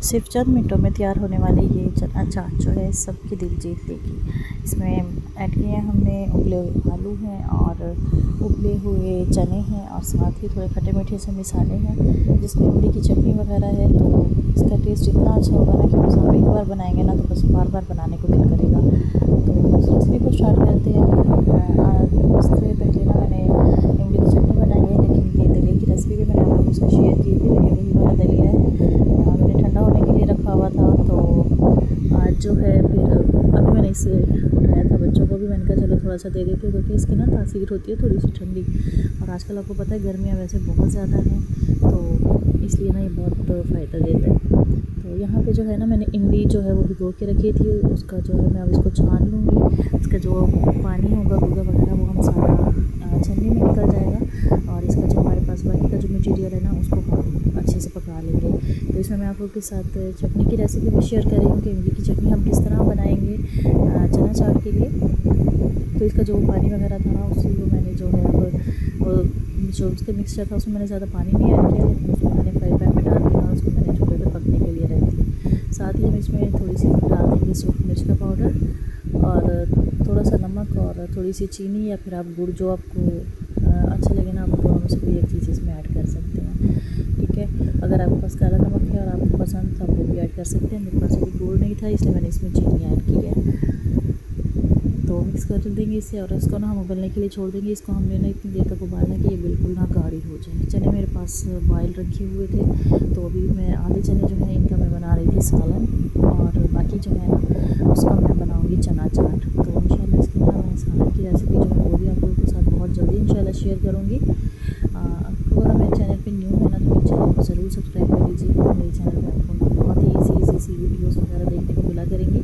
सिर्फ चंद मिनटों में तैयार होने वाले ये चना चाट जो है सबकी दिल जीत लेगी। इसमें ऐड किए हैं हमने उबले हुए आलू हैं और उबले हुए चने हैं और साथ ही थोड़े खट्टे मीठे से मसाले हैं जिसमें इमली की चटनी वगैरह है। तो इसका टेस्ट इतना अच्छा होगा ना कि बस आप एक बार बनाएंगे ना तो बस बार बार बनाने को दिल करेगा। तो इस रेसिपी को स्टार्ट करते हैं। इससे पहले ना मैंने इमली की चटनी बनाई है, लेकिन ये दलिया की रेसिपी भी मैंने आप लोगों से शेयर की थी। तो ये वही वाला दलिया है, मैंने ठंडा होने के लिए रखा हुआ था। तो आज जो है फिर अभी मैंने इसे उठाया था, बच्चों को भी मैंने कहा चलो थोड़ा सा दे देती हूँ क्योंकि इसकी ना तासीर होती है थोड़ी सी ठंडी। और आजकल आपको पता है गर्मियाँ वैसे बहुत ज़्यादा हैं, तो इसलिए ना ये बहुत फ़ायदा देता है। तो यहाँ पे जो है ना मैंने इमली जो है वो भिगो के रखी थी, उसका जो है मैं अब इसको छान लूँगी। इसका जो पानी होगा गूदा वगैरह वो हम सारा छन्नी में निकल जाएगा और इसका जो हमारे पास बाकी का जो मटीरियल है ना उसको हम अच्छे से पका लेंगे। तो इसमें मैं आप लोगों के साथ चटनी की रेसिपी भी शेयर कर रही हूँ कि इमली की चटनी हम किस तरह बनाएंगे चना चाट के लिए। तो इसका जो पानी वगैरह था ना उसी को मैंने जो है अब जो उसका मिक्सचर था उसमें मैंने ज़्यादा पानी नहीं ऐड किया, लेकिन उसमें मैंने फ्राई पैन में डाल दिया और उसको मैंने चूल्हे पे पकने के लिए रख दिया। साथ ही हम इसमें थोड़ी सी डाल देंगे सूखी मिर्च का पाउडर और थोड़ा सा नमक और थोड़ी सी चीनी या फिर आप गुड़ जो आपको अच्छा लगे ना आप दोनों में से कोई एक चीज़ इसमें ऐड कर सकते हैं। ठीक है, अगर आपके पास काला नमक है और आपको पसंद था वो भी ऐड कर सकते हैं। मेरे पास अभी गुड़ नहीं था इसलिए मैंने इसमें चीनी ऐड की है। तो मिक्स कर देंगे इसे और इसको ना हम उबलने के लिए छोड़ देंगे। इसको हमने ना इतनी देर तक उबालना कि ये बिल्कुल ना गाढ़ी हो जाए। चने मेरे पास बॉयल रखे हुए थे, तो अभी मैं आधे चने जो है इनका मैं बना रही थी सालन और बाकी जो है ना उसका मैं बनाऊंगी चना चाट। तो इंशाल्लाह इसकी ना मैं सालन की रेसिपी जो है वो भी आप लोगों के साथ बहुत जल्दी इंशाल्लाह शेयर करूँगी। आपको अगर मेरे चैनल पर न्यू है ना तो मेरे चैनल को ज़रूर सब्सक्राइब कर लीजिएगा। मेरे चैनल पर आपको बहुत ही ईजी वीडियोज़ वगैरह देखने को मिला करेंगी,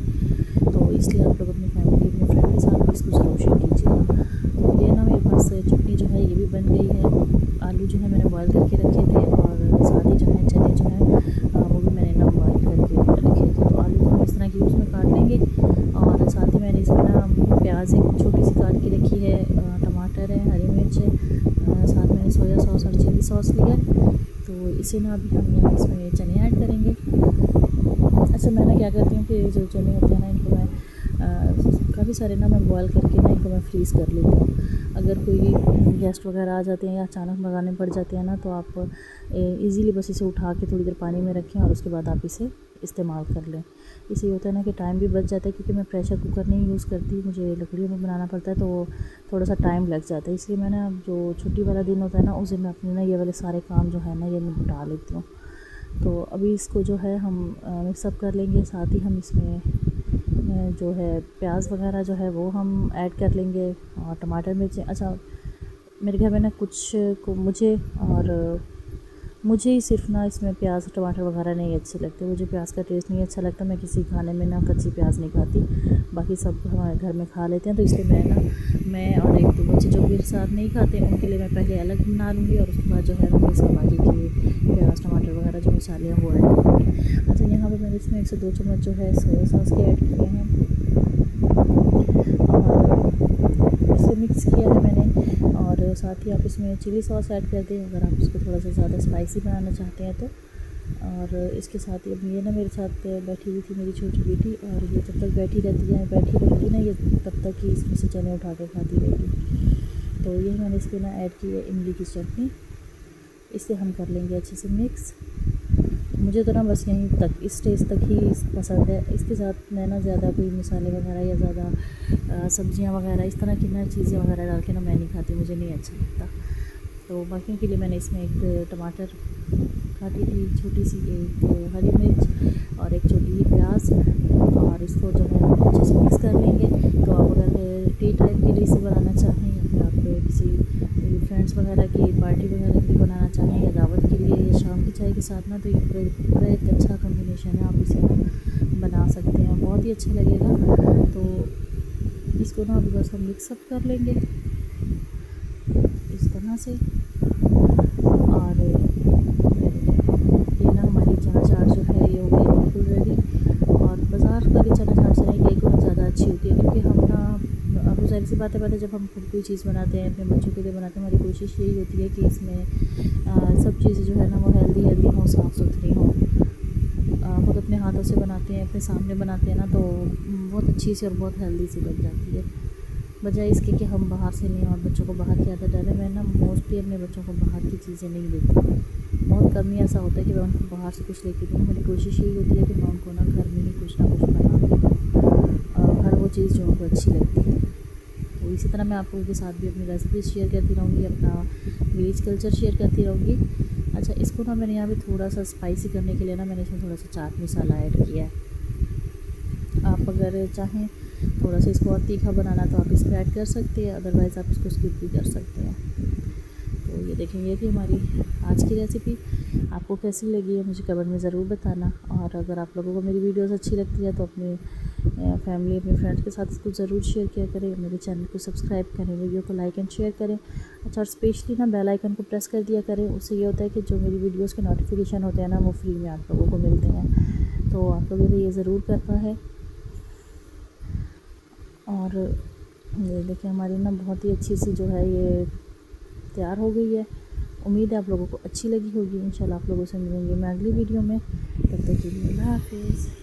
तो इसलिए आप लोग अपनी फैमिली अपने फ्रेंड के साथ भी इसको ज़रूर शेयर कीजिएगा। तो ये ना मेरे पास चटनी जो है ये भी बन गई है। आलू जो है मैंने बॉयल करके रखे थे और साथ ही जो है चने जो है वो भी मैंने ना बॉयल करके रखे थे। तो आलू को हम इस तरह की उसमें काट लेंगे और साथ ही मैंने इसमें ना प्याज एक छोटी सी काट के रखी है, टमाटर है, हरी मिर्च है, साथ मैंने सोया सॉस और चिली सॉस लिया। तो इसे ना अभी हम यहाँ इसमें चने ऐड करेंगे। अच्छा, मैं ना क्या करती हूँ कि जो चने होते हैं ना इनको मैं काफ़ी सारे ना मैं बॉयल करके ना इनको मैं फ्रीज़ कर लेती हूँ। अगर कोई गेस्ट वगैरह आ जाते हैं या अचानक मंगाने पड़ जाते हैं ना तो आप इजीली बस इसे उठा के थोड़ी देर पानी में रखें और उसके बाद आप इसे इस्तेमाल कर लें। इससे ये होता है ना कि टाइम भी बच जाता है, क्योंकि मैं प्रेशर कुकर नहीं यूज़ करती, मुझे लकड़ियों में बनाना पड़ता है तो थोड़ा सा टाइम लग जाता है। इसलिए मैं ना जो छुट्टी वाला दिन होता है ना उस दिन मैं अपने ना ये वाले सारे काम जो है ना ये निपटा लेती हूँ। तो अभी इसको जो है हम मिक्सअप कर लेंगे। साथ ही हम इसमें जो है प्याज वगैरह जो है वो हम ऐड कर लेंगे और टमाटर मिर्चें। अच्छा, मेरे घर में ना कुछ को मुझे ही सिर्फ ना इसमें प्याज टमाटर वगैरह नहीं अच्छे लगते। मुझे प्याज का टेस्ट नहीं अच्छा लगता। मैं किसी खाने में ना कच्ची प्याज नहीं खाती, बाकी सब हमारे घर में खा लेते हैं। तो इसलिए मैं और एक दो बच्चे जो मेरे साथ नहीं खाते उनके लिए मैं पहले अलग बना लूँगी और उसके बाद जो है मैं इसमें बाकी के प्याज टमाटर वगैरह जो मसाले हैं वो ऐड करूँगी। अच्छा, यहाँ पर मैंने इसमें 1 से 2 चम्मच जो है सोया सॉस के ऐड किए हैं और इसे मिक्स किया है मैंने। और साथ ही आप इसमें चिली सॉस ऐड कर दें अगर आप इसको थोड़ा सा ज़्यादा स्पाइसी बनाना चाहते हैं तो। और इसके साथ ही अब ये ना मेरे साथ बैठी हुई थी मेरी छोटी बेटी, और ये जब तक बैठी रहेगी ना ये तब तक ही इसमें से चने उठा के खाती रहेगी। तो ये मैंने इसके ना ऐड की है इमली की चटनी। इसे हम कर लेंगे अच्छे से मिक्स। मुझे तो ना बस यहीं तक इस स्टेज तक ही पसंद है। इसके साथ मैं ना ज़्यादा कोई मसाले वगैरह या ज़्यादा सब्जियां वगैरह इस तरह की ना चीज़ें वगैरह डाल के ना मैं नहीं खाती, मुझे नहीं अच्छा लगता। तो बाकियों के लिए मैंने इसमें एक टमाटर काटी थी छोटी सी, एक हरी मिर्च और एक छोटी सी प्याज, और इसको जो है अच्छे से मिक्स कर लेंगे। तो आप अगर टी टाइप की डिश बनाना चाहें या फिर आप किसी फ्रेंड्स वगैरह की पार्टी वगैरह के लिए बनाना चाहें या दावत के लिए या शाम की चाय के साथ ना, तो ये पूरा एक अच्छा कॉम्बिनेशन है। आप इसे ना बना सकते हैं, बहुत ही अच्छा लगेगा। तो इसको ना अभी बस हम मिक्सअप कर लेंगे इस तरह से। और ये ना हमारी चना चाट जो है ये हो गई बिल्कुल रेडी। और बाज़ार वाली चना चाट से ना एक गुना ज़्यादा अच्छी होती है, क्योंकि हम ना अब ज़ाहिर सी बात है जब हम खुद कोई चीज़ बनाते हैं अपने बच्चों के लिए बनाते हैं, हमारी कोशिश यही होती है कि इसमें सब चीज़ें जो है ना वो हेल्दी हों, साफ़ सुथरी हों। खुद हाथों से बनाते हैं, अपने सामने बनाते हैं ना, तो बहुत अच्छी सी और बहुत हेल्दी सी बन जाती है। बजाय इसके कि हम बाहर से लें और बच्चों को बाहर की आदत डालें। मैं ना मोस्टली अपने बच्चों को बाहर की चीज़ें नहीं देती, बहुत कम ही ऐसा होता है कि मैं उनको बाहर से कुछ लेके दूँ। मेरी कोशिश यही होती है कि मैं उनको ना घर में ही कुछ ना कुछ बना के दूँ, हर वो चीज़ जो उनको अच्छी लगती है। तो इसी तरह मैं आप लोगों के साथ भी अपनी रेसिपीज़ शेयर करती रहूँगी, अपना विलेज कल्चर शेयर करती रहूँगी। अच्छा, इसको ना मैंने यहाँ पे थोड़ा सा स्पाइसी करने के लिए ना मैंने इसमें थोड़ा सा चाट मसाला ऐड किया है। आप अगर चाहें थोड़ा सा इसको और तीखा बनाना तो आप इसमें ऐड कर सकते हैं, अदरवाइज़ आप इसको स्किप भी कर सकते हैं। तो ये देखें, ये थी हमारी आज की रेसिपी। आपको कैसी लगी है मुझे कमेंट में ज़रूर बताना। और अगर आप लोगों को मेरी वीडियोस अच्छी लगती है तो अपने फैमिली, अपने फ्रेंड्स के साथ इसको ज़रूर शेयर किया करें। मेरे चैनल को सब्सक्राइब करें, वीडियो को लाइक एंड शेयर करें। अच्छा, और स्पेशली ना बेल आइकन को प्रेस कर दिया करें। उससे ये होता है कि जो मेरी वीडियोस के नोटिफिकेशन होते हैं ना, वो फ्री में आप लोगों को मिलते हैं। तो आप लोगों को ये ज़रूर करना है। और ये देखिए, हमारी ना बहुत ही अच्छी सी जो है ये तैयार हो गई है। उम्मीद है आप लोगों को अच्छी लगी होगी। इंशाल्लाह आप लोगों से मिलेंगे मैं अगली वीडियो में। तब तक के लिए अल्लाह हाफ़िज़।